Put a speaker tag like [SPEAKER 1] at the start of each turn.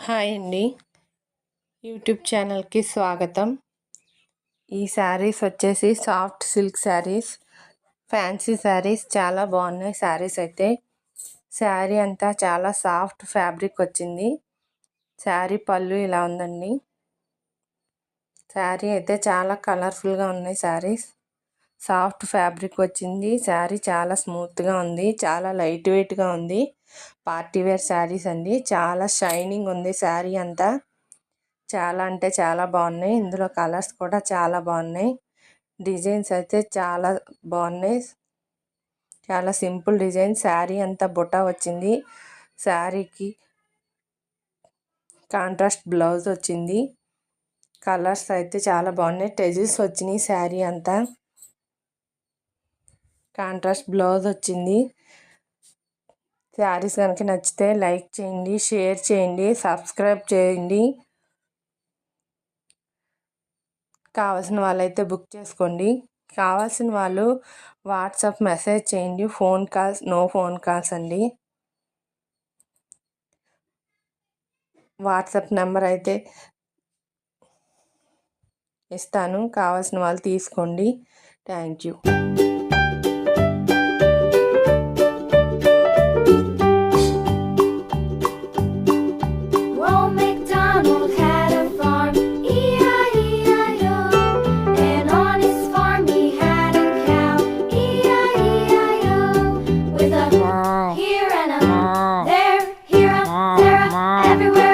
[SPEAKER 1] Hi అండి. YouTube ఛానల్కి స్వాగతం. ఈ శారీస్ వచ్చేసి soft silk saris, fancy saris చాలా బాగున్నాయి. శారీస్ అయితే శారీ అంతా చాలా సాఫ్ట్ ఫ్యాబ్రిక్ వచ్చింది. శారీ పళ్ళు ఇలా ఉందండి. శారీ అయితే చాలా కలర్ఫుల్గా ఉన్నాయి. శారీస్ సాఫ్ట్ ఫ్యాబ్రిక్ వచ్చింది. శారీ చాలా స్మూత్గా ఉంది, చాలా లైట్ వెయిట్గా ఉంది. పార్టీ వేర్ శారీస్ అండి. చాలా షైనింగ్ ఉంది శారీ అంతా. చాలా అంటే చాలా బాగున్నాయి. ఇందులో కలర్స్ కూడా చాలా బాగున్నాయి. డిజైన్స్ అయితే చాలా బాగున్నాయి. చాలా సింపుల్ డిజైన్. శారీ అంతా బుట్ట వచ్చింది. శారీకి కాంట్రాస్ట్ బ్లౌజ్ వచ్చింది. కలర్స్ అయితే చాలా బాగున్నాయి. టెజిల్స్ వచ్చినాయి. శారీ అంతా కాంట్రాస్ట్ బ్లౌజ్ వచ్చింది. శారీస్ కనుక నచ్చితే లైక్ చేయండి, షేర్ చేయండి, సబ్స్క్రైబ్ చేయండి. కావాల్సిన వాళ్ళైతే బుక్ చేసుకోండి. కావాల్సిన వాళ్ళు వాట్సాప్ మెసేజ్ చేయండి. Phone calls, no phone calls అండి. వాట్సాప్ నెంబర్ అయితే ఇస్తాను, కావాల్సిన వాళ్ళు తీసుకోండి. Thank you.
[SPEAKER 2] Everywhere